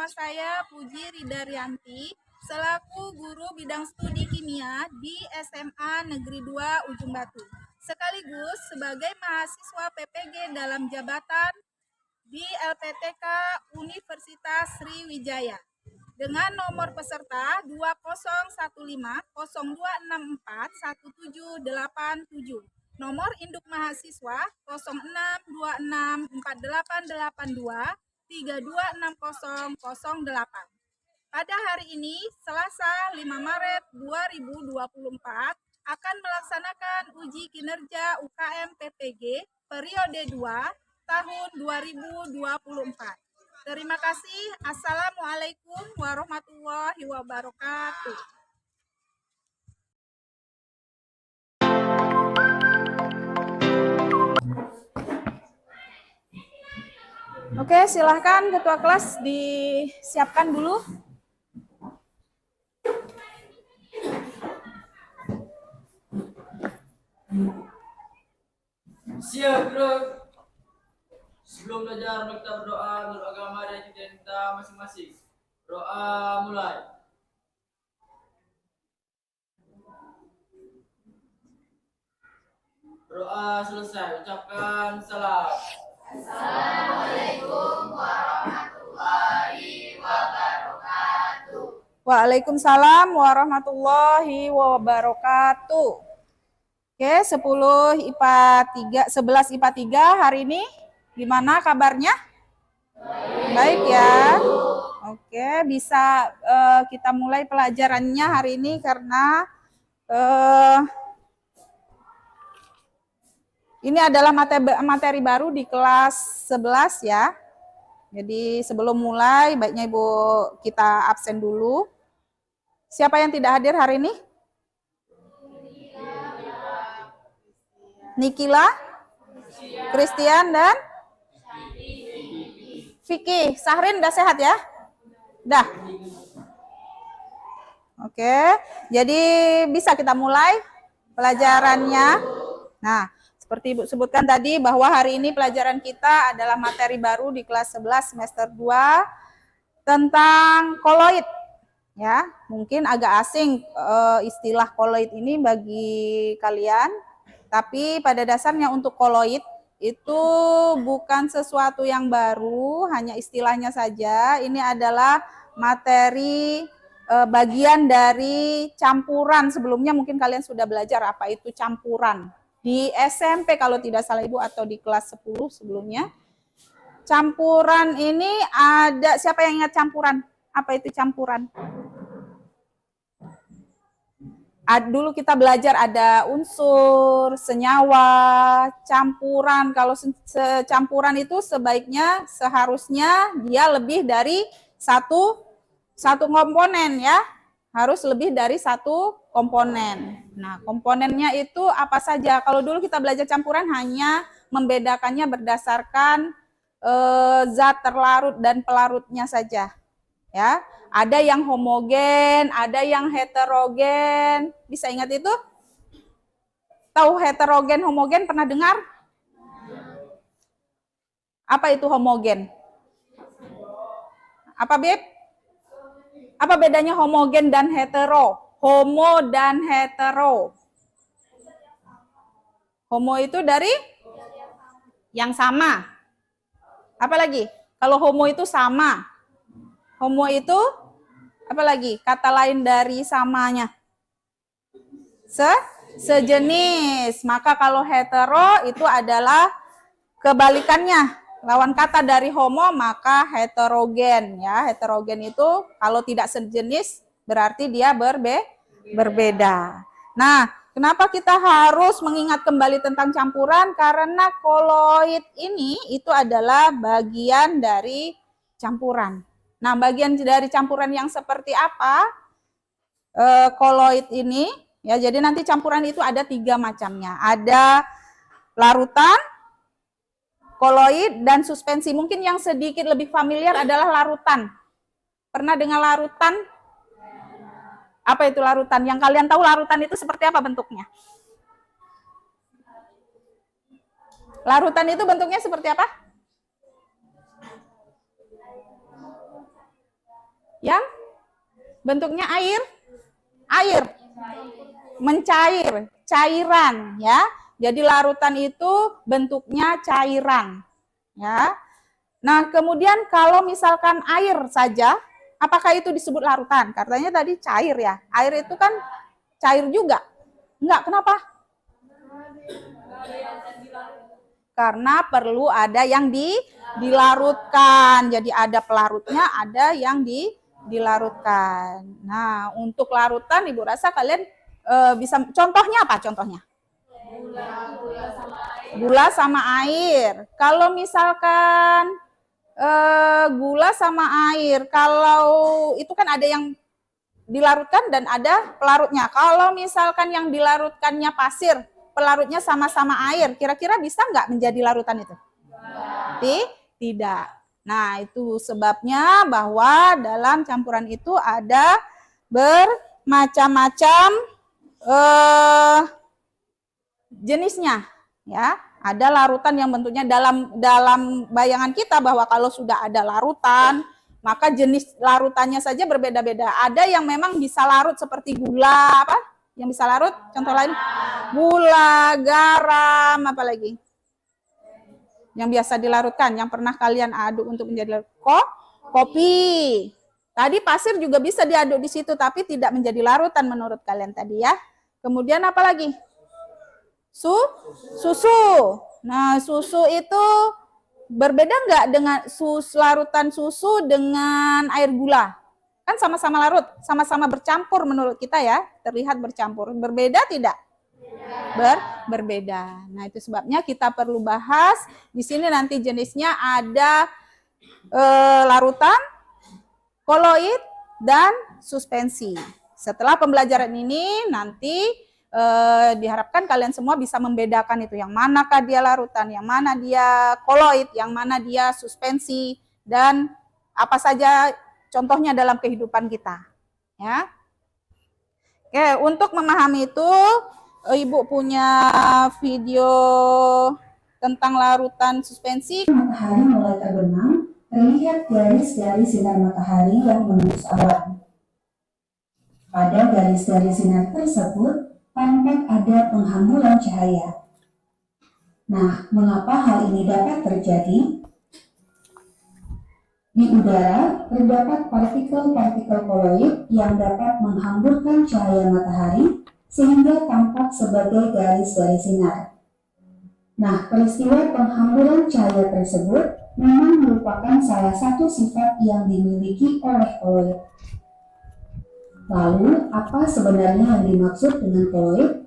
Nama saya Puji Ridarianti, selaku guru bidang studi kimia di SMA Negeri 2 Ujung Batu, sekaligus sebagai mahasiswa PPG dalam jabatan di LPTK Universitas Sriwijaya. Dengan nomor peserta 201502641787. Nomor induk mahasiswa 06264882326008. Pada hari ini, Selasa 5 Maret 2024, akan melaksanakan uji kinerja UKM PPG periode 2 tahun 2024. Terima kasih. Assalamualaikum warahmatullahi wabarakatuh. Oke, silahkan ketua kelas disiapkan dulu. Siap, bro. Sebelum belajar, kita berdoa menurut agama dan kita masing-masing. Doa mulai. Doa selesai. Ucapkan salam. Assalamualaikum warahmatullahi wabarakatuh. Waalaikumsalam warahmatullahi wabarakatuh. Oke, 10 IPA 3, 11 IPA 3 hari ini gimana kabarnya? Baik ya. Oke, bisa kita mulai pelajarannya hari ini karena ini adalah materi baru di kelas 11 ya. Jadi sebelum mulai baiknya Ibu kita absen dulu. Siapa yang tidak hadir hari ini? Nikila, Christian dan Vicky. Sahrin udah sehat ya? Udah. Oke, jadi bisa kita mulai pelajarannya. Nah, seperti Ibu sebutkan tadi bahwa hari ini pelajaran kita adalah materi baru di kelas 11 semester 2 tentang koloid. Ya, mungkin agak asing istilah koloid ini bagi kalian. Tapi pada dasarnya untuk koloid itu bukan sesuatu yang baru, hanya istilahnya saja. Ini adalah materi bagian dari campuran. Sebelumnya mungkin kalian sudah belajar apa itu campuran. Di SMP kalau tidak salah Ibu atau di kelas 10 sebelumnya. Campuran ini ada, siapa yang ingat campuran? Apa itu campuran? Dulu kita belajar ada unsur, senyawa, campuran. Kalau campuran itu sebaiknya seharusnya dia lebih dari satu komponen ya. Harus lebih dari satu komponen. Nah, komponennya itu apa saja? Kalau dulu kita belajar campuran hanya membedakannya berdasarkan zat terlarut dan pelarutnya saja. Ya, ada yang homogen, ada yang heterogen. Bisa ingat itu? Tahu heterogen, homogen pernah dengar? Apa itu homogen? Apa, Beb? Apa bedanya homogen dan hetero? Homo dan hetero. Homo itu dari yang sama. Apa lagi? Kalau homo itu sama. Homo itu apa lagi? Kata lain dari samanya. Sejenis. Maka kalau hetero itu adalah kebalikannya. Lawan kata dari homo maka heterogen ya. Heterogen itu kalau tidak sejenis berarti dia berbeda. Nah, kenapa kita harus mengingat kembali tentang campuran? Karena koloid ini itu adalah bagian dari campuran. Nah, bagian dari campuran yang seperti apa? Koloid ini, ya jadi nanti campuran itu ada 3 macamnya. Ada larutan, koloid, dan suspensi. Mungkin yang sedikit lebih familiar adalah larutan. Pernah dengar larutan? Apa itu larutan? Yang kalian tahu larutan itu seperti apa bentuknya? Larutan itu bentuknya seperti apa? yang bentuknya air, mencair, cairan ya. Jadi larutan itu bentuknya cairan ya. Nah, kemudian kalau misalkan air saja, apakah itu disebut larutan? Katanya tadi cair ya. Air itu kan cair juga. Enggak, kenapa? Karena perlu ada yang dilarutkan. Jadi ada pelarutnya, ada yang dilarutkan. Nah, untuk larutan Ibu rasa kalian bisa, contohnya apa contohnya? Gula sama air. Kalau misalkan gula sama air, kalau itu kan ada yang dilarutkan dan ada pelarutnya. Kalau misalkan yang dilarutkannya pasir, pelarutnya sama-sama air, kira-kira bisa nggak menjadi larutan itu? Tidak. Nah, itu sebabnya bahwa dalam campuran itu ada bermacam-macam jenisnya, ya. Ada larutan yang bentuknya dalam bayangan kita bahwa kalau sudah ada larutan, maka jenis larutannya saja berbeda-beda. Ada yang memang bisa larut seperti gula, apa? Yang bisa larut, contoh lain, gula, garam, apa lagi? Yang biasa dilarutkan, yang pernah kalian aduk untuk menjadi kopi. Tadi pasir juga bisa diaduk di situ, tapi tidak menjadi larutan menurut kalian tadi ya. Kemudian apa lagi? Susu. Nah, susu itu berbeda nggak dengan larutan susu dengan air gula? Kan sama-sama larut, sama-sama bercampur menurut kita ya, terlihat bercampur. Berbeda tidak? Berbeda. Nah, itu sebabnya kita perlu bahas. Di sini nanti jenisnya ada larutan, koloid, dan suspensi. Setelah pembelajaran ini nanti diharapkan kalian semua bisa membedakan itu, yang manakah dia larutan, yang mana dia koloid, yang mana dia suspensi, dan apa saja contohnya dalam kehidupan kita. Ya. Oke, untuk memahami itu, Ibu punya video tentang larutan suspensi. Matahari mulai terbenam, terlihat garis-garis sinar matahari yang menembus awan. Pada garis-garis sinar tersebut, tampak ada penghamburan cahaya. Nah, mengapa hal ini dapat terjadi? Di udara, terdapat partikel-partikel koloid yang dapat menghamburkan cahaya matahari sehingga tampak sebagai garis-garis sinar. Nah, peristiwa penghamburan cahaya tersebut memang merupakan salah satu sifat yang dimiliki oleh koloid. Lalu, apa sebenarnya yang dimaksud dengan koloid?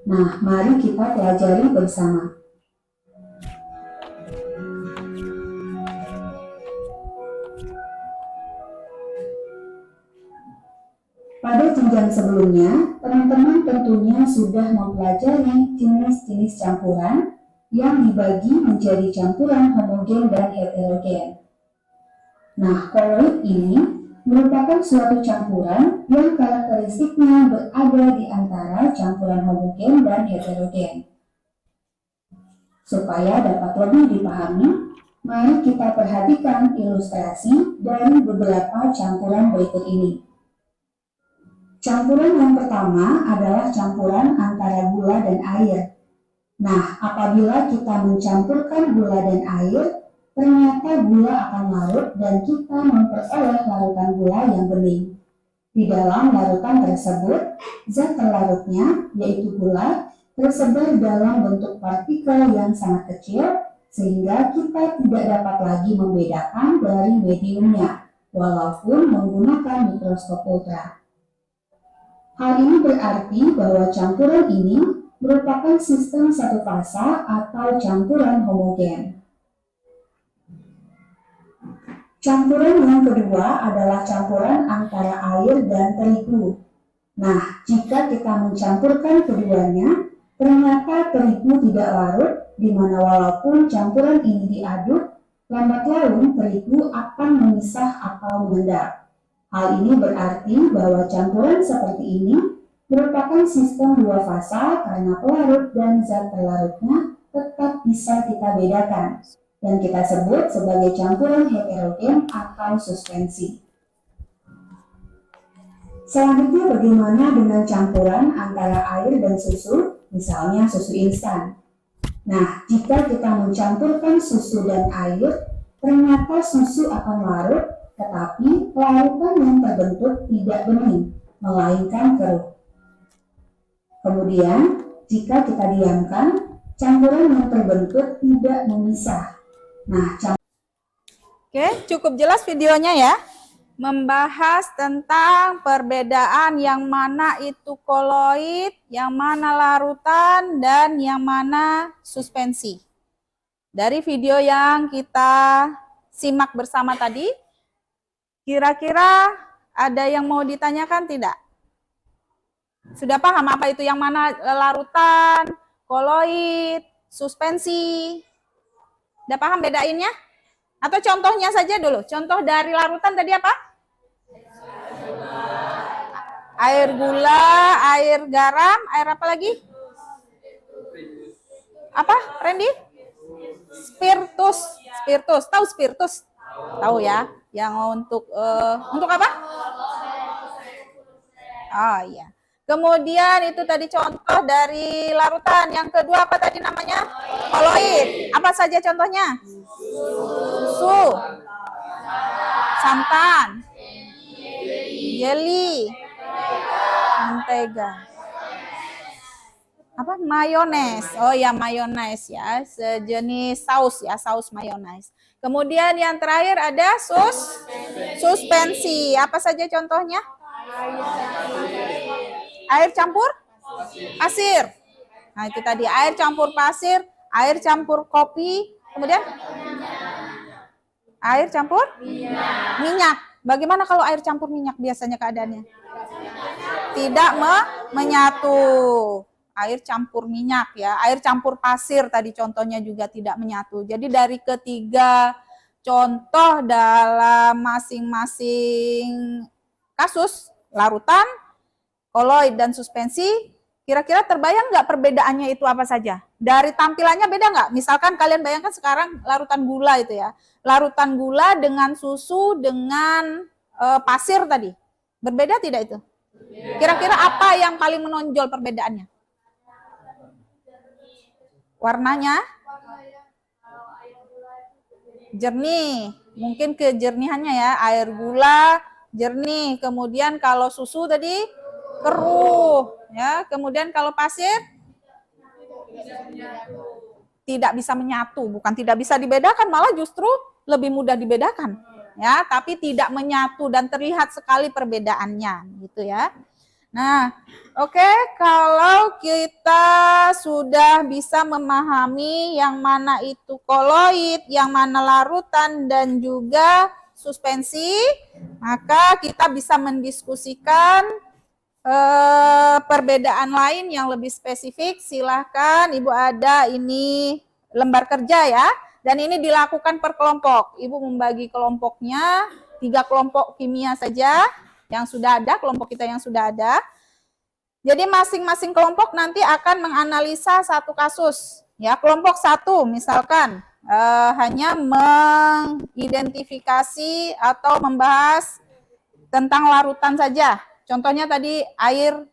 Nah, mari kita pelajari bersama. Pada jenjang sebelumnya, teman-teman tentunya sudah mempelajari jenis-jenis campuran yang dibagi menjadi campuran homogen dan heterogen. Nah, koloid ini merupakan suatu campuran yang karakteristiknya berada di antara campuran homogen dan heterogen. Supaya dapat lebih dipahami, mari kita perhatikan ilustrasi dari beberapa campuran berikut ini. Campuran yang pertama adalah campuran antara gula dan air. Nah, apabila kita mencampurkan gula dan air, ternyata gula akan larut dan kita memperoleh larutan gula yang bening. Di dalam larutan tersebut, zat terlarutnya, yaitu gula, tersebar dalam bentuk partikel yang sangat kecil, sehingga kita tidak dapat lagi membedakan dari mediumnya, walaupun menggunakan mikroskop ultra. Hal ini berarti bahwa campuran ini merupakan sistem satu fasa atau campuran homogen. Campuran yang kedua adalah campuran antara air dan terigu. Nah, jika kita mencampurkan keduanya, ternyata terigu tidak larut, di mana walaupun campuran ini diaduk, lambat laun terigu akan memisah atau mengendap. Hal ini berarti bahwa campuran seperti ini merupakan sistem dua fasa karena pelarut dan zat terlarutnya tetap bisa kita bedakan, dan kita sebut sebagai campuran heterogen atau suspensi. Selanjutnya bagaimana dengan campuran antara air dan susu, misalnya susu instan. Nah, jika kita mencampurkan susu dan air, ternyata susu akan larut, tetapi larutan yang terbentuk tidak bening, melainkan keruh. Kemudian, jika kita diamkan, campuran yang terbentuk tidak memisah. Nah, Oke, cukup jelas videonya ya. Membahas tentang perbedaan yang mana itu koloid, yang mana larutan, dan yang mana suspensi. Dari video yang kita simak bersama tadi, kira-kira ada yang mau ditanyakan tidak? Sudah paham apa itu yang mana larutan, koloid, suspensi? Sudah paham bedainnya? Atau contohnya saja dulu. Contoh dari larutan tadi apa? Air gula, air garam, air apa lagi? Apa, Randy? Spiritus. Spiritus. Tahu spiritus? Tahu ya. Yang untuk apa? Oh iya. Kemudian itu tadi contoh dari larutan. Yang kedua apa tadi namanya? Koloid. Apa saja contohnya? Susu, santan, jelly, mentega. Apa? Mayones. Oh ya, mayones ya. Sejenis saus ya, saus mayones. Kemudian yang terakhir ada suspensi. Apa saja contohnya? Air campur pasir. Nah, itu tadi air campur pasir, air campur kopi, kemudian air campur minyak. Bagaimana kalau air campur minyak biasanya keadaannya? Tidak menyatu. Air campur minyak ya, air campur pasir tadi contohnya juga tidak menyatu. Jadi dari ketiga contoh dalam masing-masing kasus, larutan, koloid, dan suspensi, kira-kira terbayang nggak perbedaannya itu apa saja? Dari tampilannya beda nggak? Misalkan kalian bayangkan sekarang larutan gula itu ya. Larutan gula dengan susu, dengan pasir tadi. Berbeda tidak itu? Kira-kira apa yang paling menonjol perbedaannya? Warnanya? Jernih. Mungkin kejernihannya ya. Air gula jernih. Kemudian kalau susu tadi keruh. Ya. Kemudian kalau pasir tidak bisa menyatu. Bukan tidak bisa dibedakan, malah justru lebih mudah dibedakan. Ya, tapi tidak menyatu dan terlihat sekali perbedaannya gitu ya. Nah, oke, kalau kita sudah bisa memahami yang mana itu koloid, yang mana larutan, dan juga suspensi, maka kita bisa mendiskusikan perbedaan lain yang lebih spesifik. Silahkan, Ibu ada ini lembar kerja ya, dan ini dilakukan per kelompok. Ibu membagi kelompoknya, 3 kelompok kimia saja, yang sudah ada, kelompok kita yang sudah ada. Jadi masing-masing kelompok nanti akan menganalisa satu kasus. Ya, kelompok 1 misalkan hanya mengidentifikasi atau membahas tentang larutan saja. Contohnya tadi air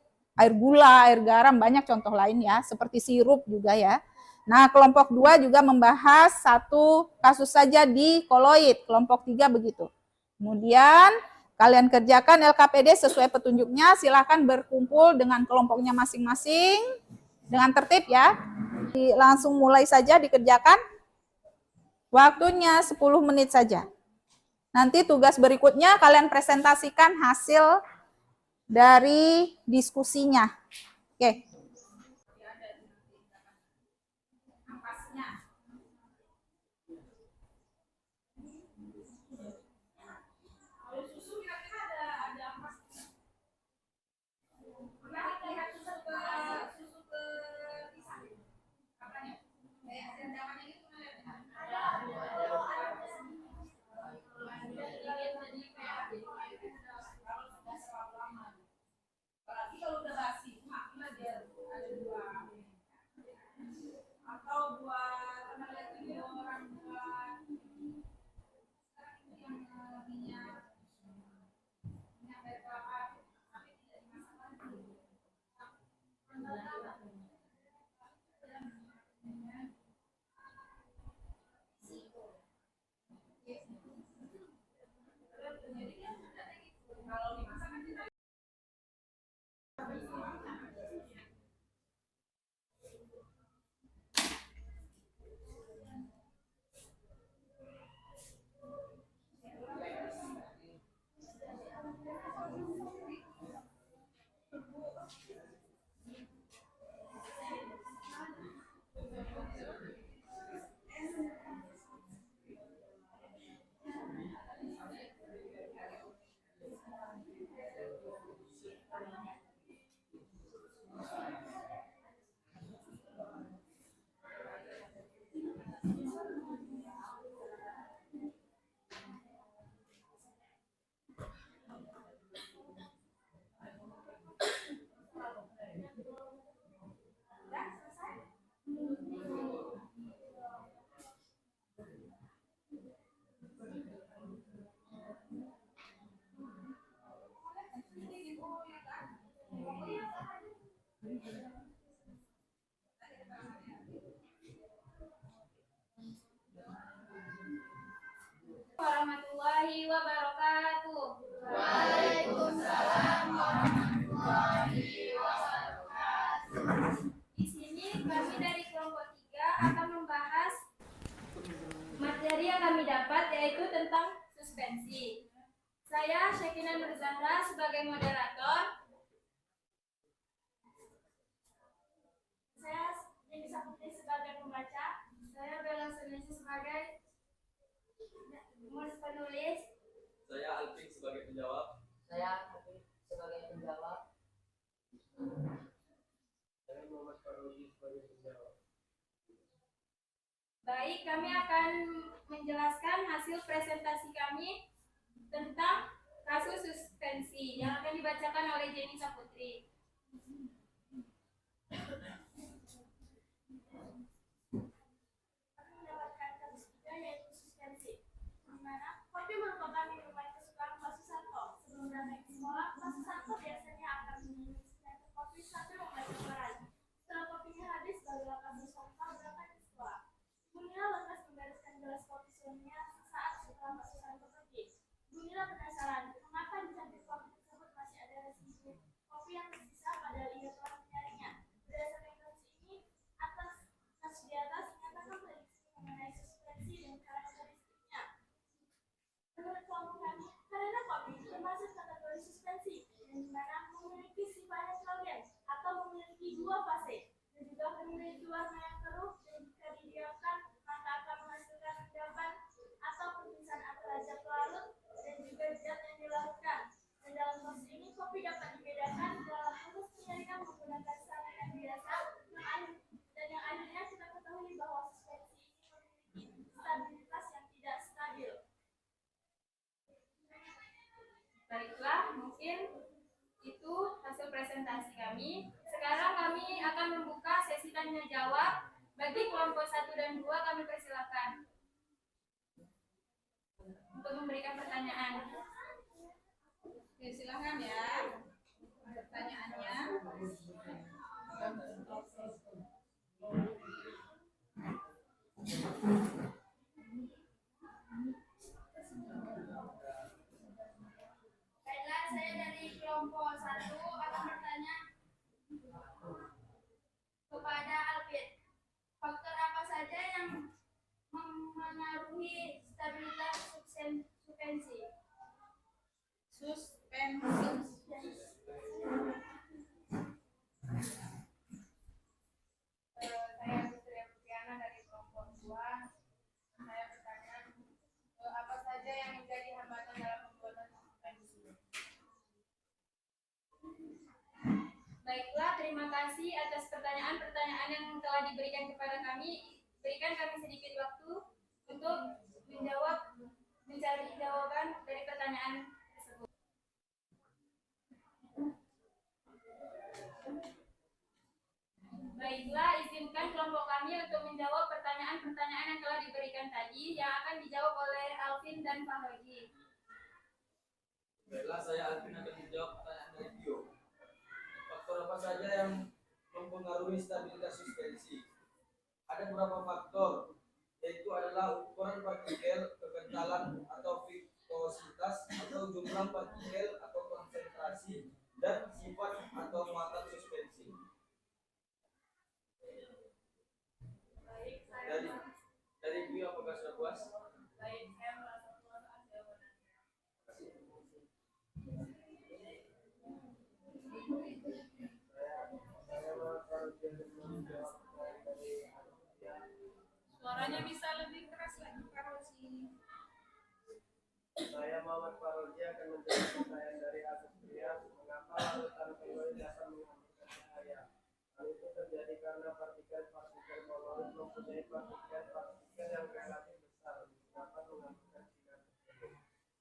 gula, air garam, banyak contoh lain ya, seperti sirup juga ya. Nah, kelompok 2 juga membahas satu kasus saja di koloid, kelompok 3 begitu. Kemudian kalian kerjakan LKPD sesuai petunjuknya, silahkan berkumpul dengan kelompoknya masing-masing dengan tertib ya. Langsung mulai saja dikerjakan. Waktunya 10 menit saja. Nanti tugas berikutnya kalian presentasikan hasil dari diskusinya. Oke. Warahmatullahi wabarakatuh. Waalaikumsalam warahmatullahi wabarakatuh. Di sini kami dari kelompok 3 akan membahas materi yang kami dapat, yaitu tentang suspensi. Saya Syekina Nurzahra sebagai moderator. Saya Dewi Saputri sebagai pembaca. Saya Bella Senesi sebagai penulis. Saya Alvin sebagai penjawab. Saya Habib sebagai penjawab. Saya Muhammad Farudi sebagai penjawab. Baik, kami akan menjelaskan hasil presentasi kami tentang kasus suspensi yang akan dibacakan oleh Jenny Saputri. Mendapatkan kasus 3, yaitu suspensi, di mana kopi merupakan minuman kesukaan Pak Susanto. Sebelum datang ke sekolah, Pak Susanto biasanya akan meminum secangkir kopi sambil membaca koran. Setelah kopinya habis, barulah Pak Susanto berangkat ke sekolah. Bunila lantas membereskan gelas kopi suaminya sesaat setelah Pak Susanto pergi. Bunila penasaran, mengapa di cangkir kopi tersebut masih ada residu kopi yang tersisa padahal ia telah menyaringnya. Berdasarkan kasus ini, kasus di atas menyatakan prediksi mengenai suspensi dan karakteristiknya. Menurut kelompok kami, karena kopi termasuk kategori suspensi yang dimana memiliki sifat heterogen atau memiliki 2 fase dan juga memiliki warna yang keruh, dan jika didiamkan maka akan menghasilkan endapan atau perpisahan antara zat larut dan juga zat yang dilarutkan. Dan dalam proses ini kopi dapat dibedakan dalam proses penyaringan menggunakan salinan biasa yang akhirnya kita ketahui bahwa suspensi ini memiliki stabilitas yang tidak stabil. Baiklah, mungkin itu hasil presentasi kami. Sekarang kami akan membuka sesi tanya jawab. Bagi kelompok 1 dan 2 kami persilakan untuk memberikan pertanyaan. Oke, silakan ya pertanyaannya. Baiklah, saya dari kelompok 1 akan bertanya kepada Alvin. Faktor apa saja yang memengaruhi stabilitas suspensi? Saya Putri Putiana dari kelompok 2. Saya bertanya, apa saja yang menjadi hambatan dalam pembuatan suspensi? Baiklah, terima kasih atas pertanyaan-pertanyaan yang telah diberikan kepada kami. Berikan kami sedikit waktu untuk mencari jawaban dari pertanyaan tersebut. Baiklah, izinkan kelompok kami untuk menjawab pertanyaan-pertanyaan yang telah diberikan tadi, yang akan dijawab oleh Alvin dan Fahri. Baiklah, saya Alvin akan menjawab pertanyaan dari Bio. Faktor apa saja yang mempengaruhi stabilitas suspensi? Ada beberapa faktor, yaitu adalah ukuran partikel, kekentalan atau viskositas atau jumlah partikel atau konsentrasi, dan sifat atau muatan suspensi. Baik, saya Dari Bio, apakah sudah puas? baik, saya merasa puas atas jawabannya. Suaranya bisa lebih keras lagi, Pak Rosi. Saya Muhammad Farudi akan menjawab pertanyaan dari Agus Priya, mengapa larutan kalori dapat menghasilkan cahaya? Hal itu terjadi karena partikel-partikel polaris mempunyai partikel yang relatif besar dapat menghasilkan sinar tersebut.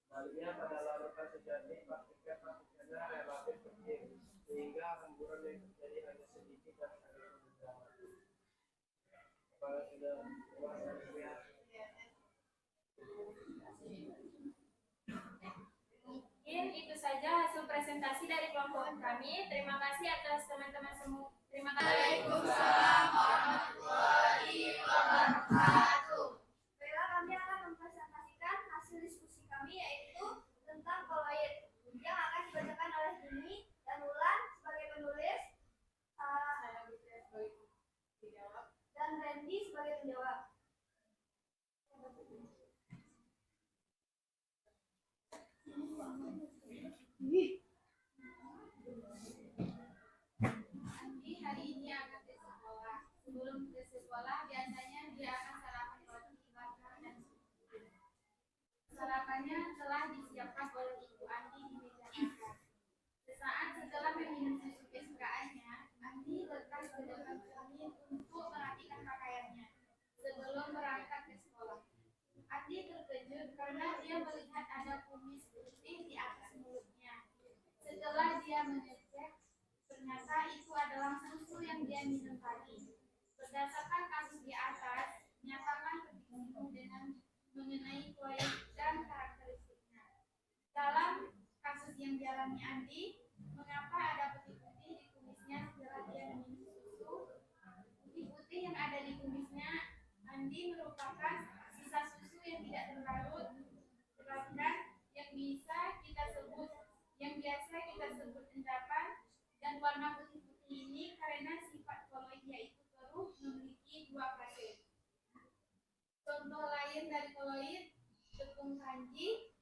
Sebaliknya pada larutan sejati partikelnya relatif kecil sehingga hemburan yang terjadi hanya sedikit dan sangat mudah. Apakah sudah puas Agus Priya? Mungkin itu saja hasil presentasi dari kelompok kami. Terima kasih atas Terima kasih. Baiklah, kami akan mempresentasikan hasil diskusi kami, yaitu tentang koloid yang akan dibacakan oleh Dini dan Wulan sebagai penulis, dan Randy sebagai penjawab. Andi hari ini akan ke sekolah. Sebelum ke sekolah, biasanya dia akan sarapan roti bakar dan susu. Sarapannya telah disiapkan oleh ibu Andi di meja makan. Sesaat setelah meminum susu kesukaannya, Andi lekas ke dalam cermin untuk merapikan pakaiannya sebelum berangkat ke sekolah. Andi terkejut karena dia melihat ada kumis putih di atas mulutnya. Setelah dia mengecek, ternyata itu adalah susu yang dia minum tadi. Berdasarkan kasus di atas, nyatakan petunjuk dengan mengenai proyek dan karakteristiknya. Dalam kasus yang dialami Andi, mengapa ada putih-putih di kumisnya setelah dia minum susu? Putih-putih yang ada di kumisnya Andi merupakan sisa susu yang tidak terlarut, terangkan yang biasa kita sebut endapan, dan warna putih-putih ini karena sifat koloid yaitu keruh memiliki dua fase. Contoh lain dari koloid tepung kanji.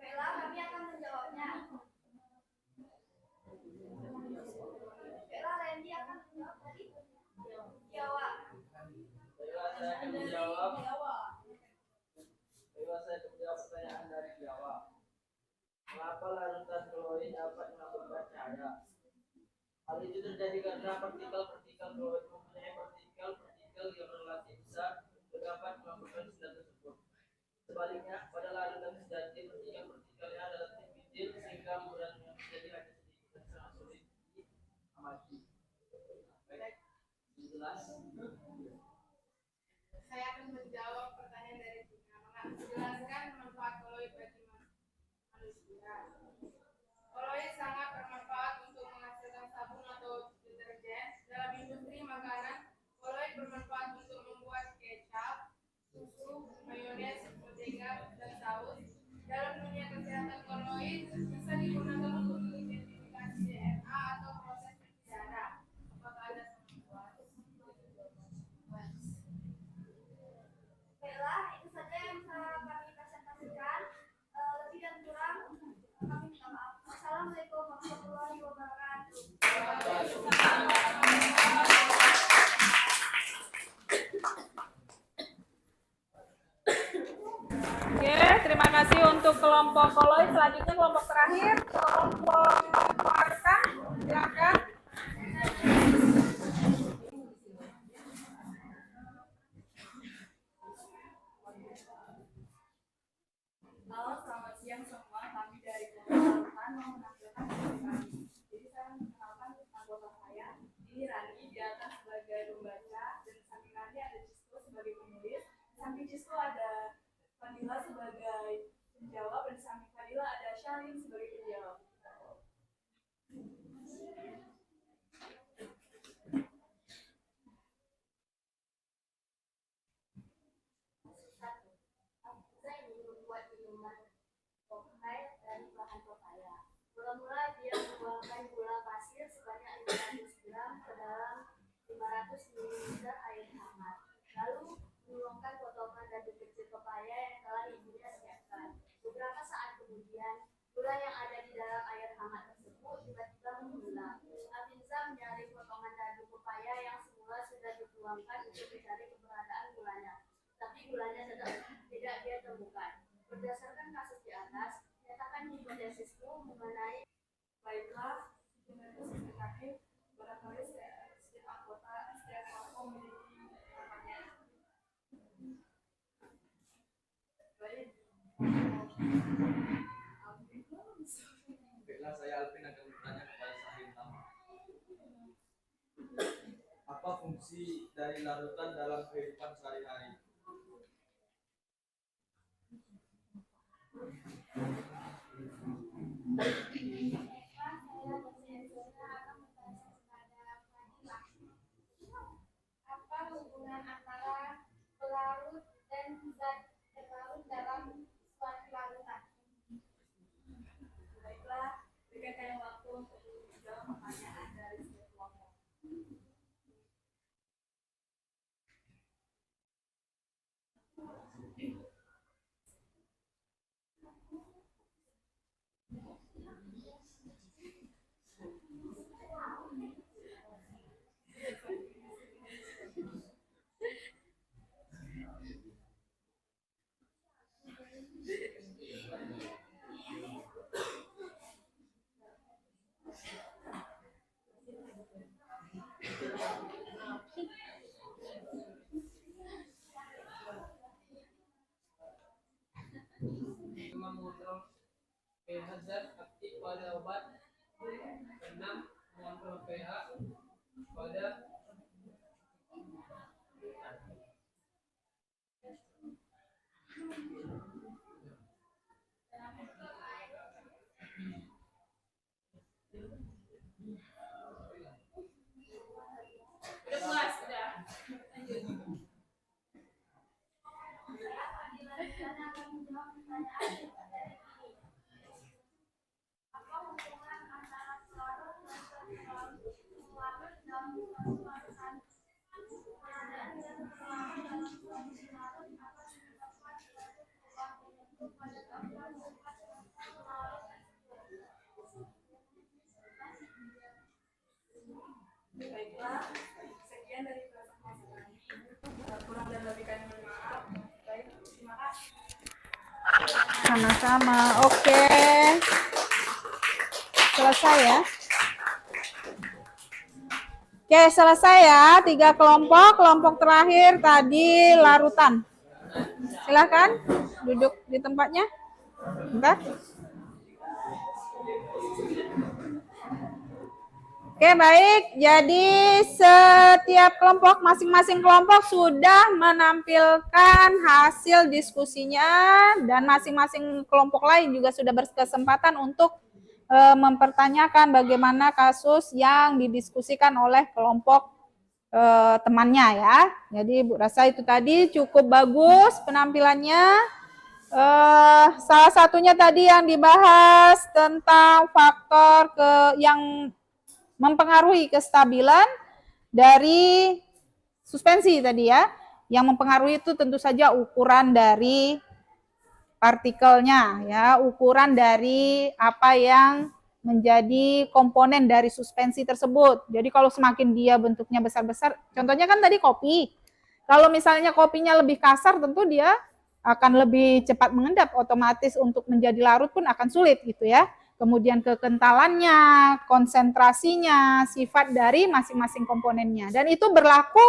Baiklah, kami akan menjawabnya. Baiklah, Randy akan menjawab tadi. Jawab. Baiklah, saya akan menjawab. Baiklah, saya akan menjawab pertanyaan dari Jawa. Mengapa larutan klorin dapat menghamburkan cahaya? Hal itu terjadi karena partikel-partikel klorin mempunyai partikel-partikel yang relatif besar dan dapat menghamburkan sinar tersebut. Sebaliknya, pada larutan sejati partikel-partikelnya relatif kecil sehingga hamburannya menjadi hanya sedikit dan sangat sulit diamati. Baik, jelas. Saya akan menjawab pertanyaan dari Tina. Menjelaskan manfaat koloid bagi manusia. Koloid sangat bermanfaat untuk menghasilkan sabun atau deterjen. Dalam industri makanan, koloid bermanfaat untuk membuat kecap, susu, mayones, mentega, dan saus. Dalam dunia kesehatan, koloid bisa digunakan untuk mengidentifikasi DNA atau proses cuci darah. Apakah ada teman-teman? Baiklah, itu saja yang bisa kami presentasikan. Lebih dan kurang kami minta maaf. Assalamualaikum warahmatullahi wabarakatuh. Oke, terima kasih untuk kelompok koloid. Selanjutnya kelompok terakhir, kelompok arkan. Silakan. Halo, selamat siang semua. Kami dari kelompok Arkan mau menampilkan diri kami. Jadi saya mengenalkan anggota saya. Ini Rani, di atas sebagai pembaca, dan di samping Rani ada Cisco sebagai penulis. Di samping Cisco ada Fadila sebagai penjawab, dan di samping Fadila ada Shalin sebagai penjawab. Saya ingin membuat minuman cocktail dari bahan pepaya. Mula-mula dia menuangkan gula pasir sebanyak 500 gram ke dalam 500 ml air hangat. Lalu menuangkan potongan daging kecil pepaya yang telah ibunya siapkan. Beberapa saat kemudian, gula yang ada di dalam air hangat tersebut tiba-tiba menghilang. Afinza menyaring potongan daging pepaya yang semula sudah dituangkan gulanya tidak dia temukan. Berdasarkan kasus di atas, nyatakan hipotesismu mengenai. Baiklah, dengan sistem kami, barangkali setiap anggota, setiap kelompok memiliki pertanyaan. Baik. Baiklah, saya Alvin akan bertanya kepada Sahrin Tama. Apa fungsi dari larutan dalam kehidupan sehari-hari? Apa hubungan antara pelarut dan zat terlarut dalam suatu larutan? Baiklah, berikan kalian waktu untuk menjawab pertanyaan dari setiap kelompok. Mengontrol pH zat aktif pada obat. 6. Mengontrol pH pada Udah puas, udah. Apa hubungan antara pelarut dan terlarut dalam suatu larutan? Keadaan yang terlarut dalam suatu larut akan menyebabkan suatu perubahan tertentu pada gambar sifat pelarut tersebut. Baiklah, sekian dari presentasi kami. Kurang dan lebih kami mohon maaf. Baik, terima kasih. Sama-sama. Oke. Selesai ya. Oke, selesai ya. 3 kelompok. Kelompok terakhir tadi larutan. Silakan duduk di tempatnya. Bentar. Oke, baik. Jadi setiap kelompok, masing-masing kelompok sudah menampilkan hasil diskusinya dan masing-masing kelompok lain juga sudah berkesempatan untuk mempertanyakan bagaimana kasus yang didiskusikan oleh kelompok temannya ya. Jadi Bu rasa itu tadi cukup bagus penampilannya. Salah satunya tadi yang dibahas tentang faktor yang mempengaruhi kestabilan dari suspensi tadi ya. Yang mempengaruhi itu tentu saja ukuran dari partikelnya ya, ukuran dari apa yang menjadi komponen dari suspensi tersebut. Jadi kalau semakin dia bentuknya besar-besar, contohnya kan tadi kopi. Kalau misalnya kopinya lebih kasar, tentu dia akan lebih cepat mengendap, otomatis untuk menjadi larut pun akan sulit gitu ya. Kemudian kekentalannya, konsentrasinya, sifat dari masing-masing komponennya. Dan itu berlaku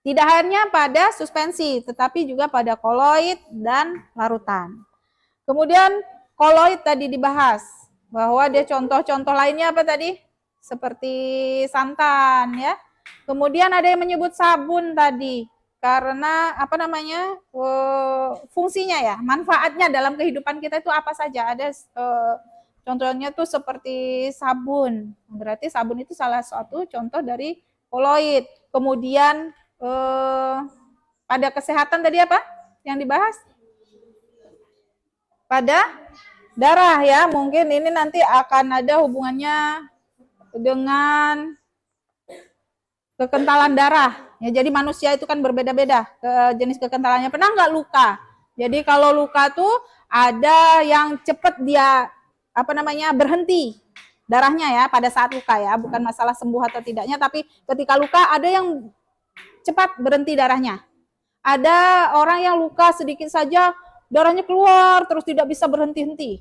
tidak hanya pada suspensi, tetapi juga pada koloid dan larutan. Kemudian koloid tadi dibahas, bahwa dia contoh-contoh lainnya apa tadi? Seperti santan ya. Kemudian ada yang menyebut sabun tadi, karena apa namanya fungsinya ya, manfaatnya dalam kehidupan kita itu apa saja. Ada contohnya tuh seperti sabun, berarti sabun itu salah satu contoh dari koloid. Kemudian pada kesehatan tadi apa yang dibahas? Pada darah ya, mungkin ini nanti akan ada hubungannya dengan kekentalan darah. Ya, jadi manusia itu kan berbeda-beda jenis kekentalannya. Pernah nggak luka? Jadi kalau luka tuh ada yang cepat dia apa namanya berhenti darahnya ya pada saat luka ya, bukan masalah sembuh atau tidaknya, tapi ketika luka ada yang cepat berhenti darahnya. ada orang yang luka sedikit saja darahnya keluar terus tidak bisa berhenti-henti.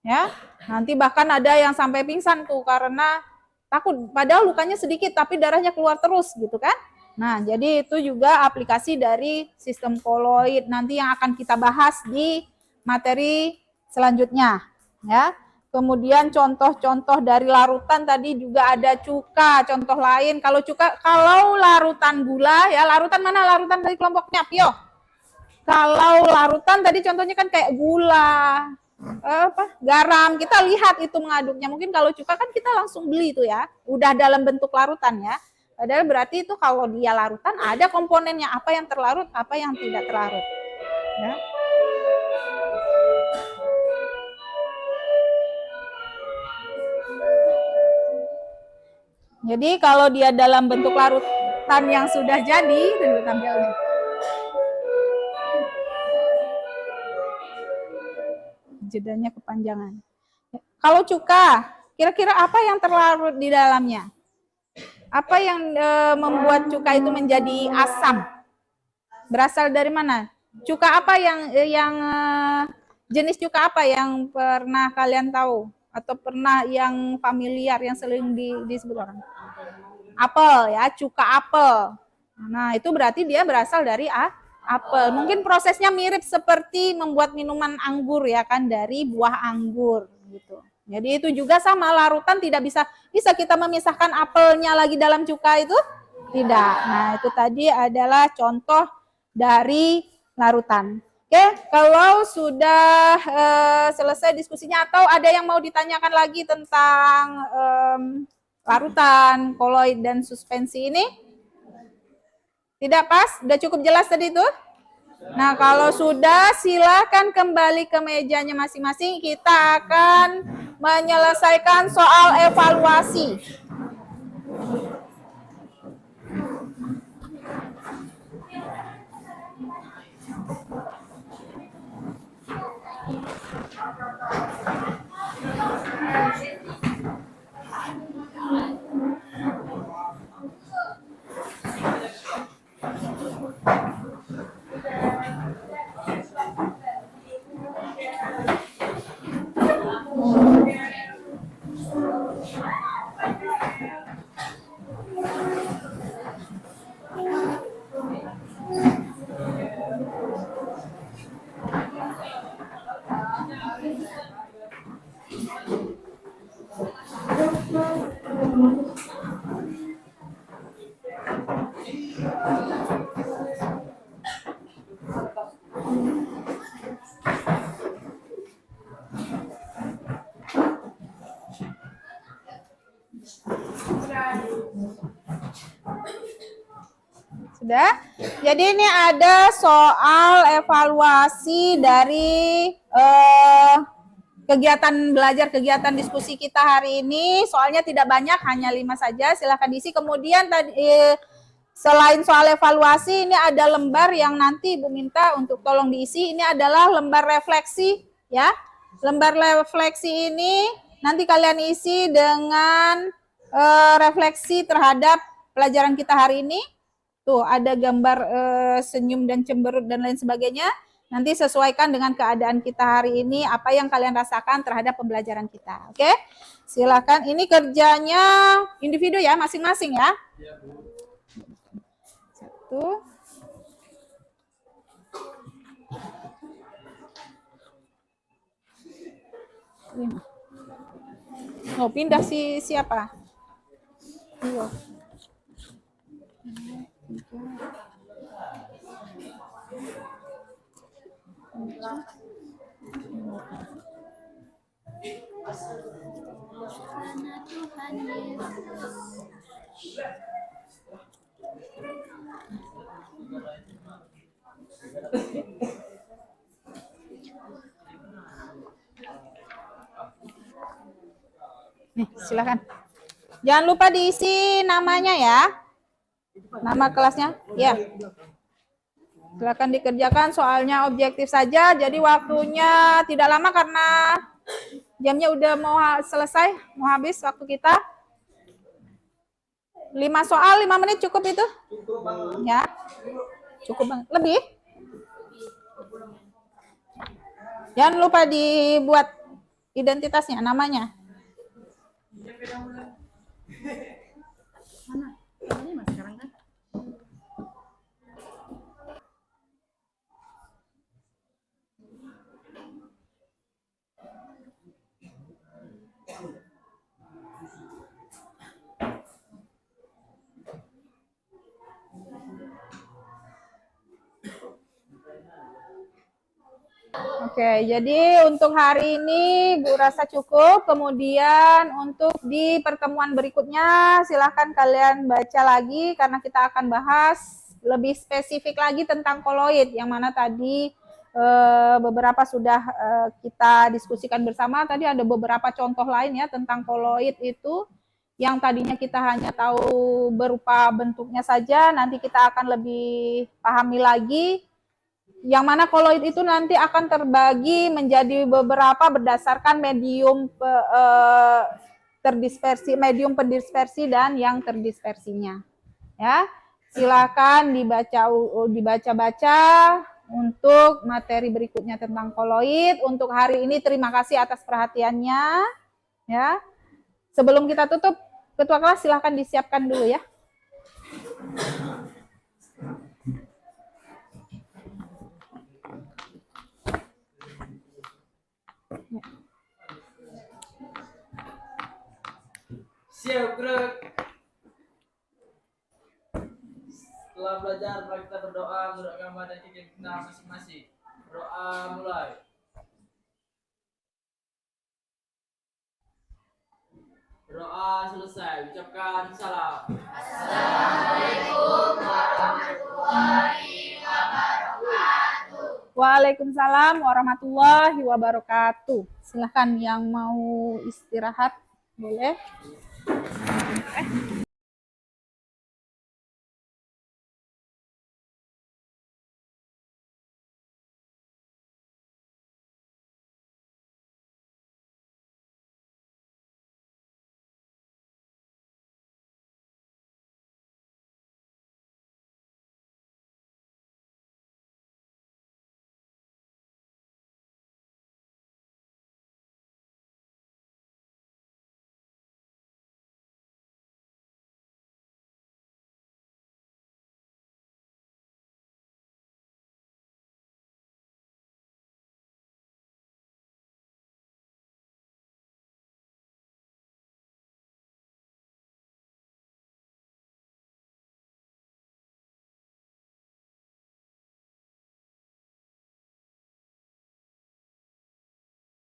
Ya. Nanti bahkan ada yang sampai pingsan tuh karena takut, padahal lukanya sedikit tapi darahnya keluar terus gitu kan. Nah, jadi itu juga aplikasi dari sistem koloid nanti yang akan kita bahas di materi selanjutnya, ya. Kemudian contoh-contoh dari larutan tadi juga ada cuka, contoh lain. Kalau cuka, kalau larutan gula ya, larutan mana larutan dari kelompoknya, Pio? Kalau larutan tadi contohnya kan kayak gula, garam, kita lihat itu mengaduknya. Mungkin kalau cuka kan kita langsung beli itu ya, udah dalam bentuk larutan ya. Padahal berarti itu kalau dia larutan ada komponennya, apa yang terlarut, apa yang tidak terlarut. Ya. Jadi kalau dia dalam bentuk larutan yang sudah jadi, tunggu tampilnya. Jedanya kepanjangan. Kalau cuka, kira-kira apa yang terlarut di dalamnya? Apa yang membuat cuka itu menjadi asam? Berasal dari mana? Cuka apa yang jenis cuka apa yang pernah kalian tahu? Atau pernah yang familiar, yang sering disebut orang? Apel ya, cuka apel. Nah, itu berarti dia berasal dari apel. Mungkin prosesnya mirip seperti membuat minuman anggur ya kan, dari buah anggur gitu. Jadi itu juga sama, larutan tidak bisa kita memisahkan apelnya lagi dalam cuka itu? Tidak. Nah, itu tadi adalah contoh dari larutan. Oke, kalau sudah selesai diskusinya atau ada yang mau ditanyakan lagi tentang larutan, koloid, dan suspensi ini? Tidak pas? Udah cukup jelas tadi itu? Nah, kalau sudah silakan kembali ke mejanya masing-masing. Kita akan menyelesaikan soal evaluasi. Sudah? Jadi ini ada soal evaluasi dari kegiatan belajar, kegiatan diskusi kita hari ini. Soalnya tidak banyak, hanya 5 saja. Silahkan diisi. Kemudian tadi selain soal evaluasi, ini ada lembar yang nanti Ibu minta untuk tolong diisi. Ini adalah lembar refleksi, ya. Lembar refleksi ini nanti kalian isi dengan refleksi terhadap pelajaran kita hari ini. Tuh, ada gambar senyum dan cemberut dan lain sebagainya. Nanti sesuaikan dengan keadaan kita hari ini, apa yang kalian rasakan terhadap pembelajaran kita. Oke? Silakan. Ini kerjanya individu ya, masing-masing ya. Satu. Lima. Oh, pindah siapa? Dua. Nih, silakan. Jangan lupa diisi namanya ya. Nama kelasnya. Ya. Silakan dikerjakan, soalnya objektif saja. Jadi waktunya tidak lama karena jamnya udah mau selesai, mau habis waktu kita. 5 soal, 5 menit cukup itu? Ya. Cukup banget. Lebih? Jangan lupa dibuat identitasnya, namanya. Oke, jadi untuk hari ini Bu rasa cukup. Kemudian untuk di pertemuan berikutnya silahkan kalian baca lagi karena kita akan bahas lebih spesifik lagi tentang koloid yang mana tadi beberapa sudah kita diskusikan bersama. Tadi ada beberapa contoh lain ya tentang koloid itu yang tadinya kita hanya tahu berupa bentuknya saja, nanti kita akan lebih pahami lagi. Yang mana koloid itu nanti akan terbagi menjadi beberapa berdasarkan medium terdispersi, medium pendispersi dan yang terdispersinya. Ya, silakan dibaca-baca untuk materi berikutnya tentang koloid. Untuk hari ini terima kasih atas perhatiannya. Ya, sebelum kita tutup, ketua kelas silakan disiapkan dulu ya. Siap gerak. Setelah belajar, mari kita berdoa menurut agama dan keyakinan kita masing-masing. Berdoa mulai. Berdoa selesai. Ucapkan salam. Assalamualaikum warahmatullahi wabarakatuh. Waalaikumsalam warahmatullahi wabarakatuh. Silahkan yang mau istirahat boleh.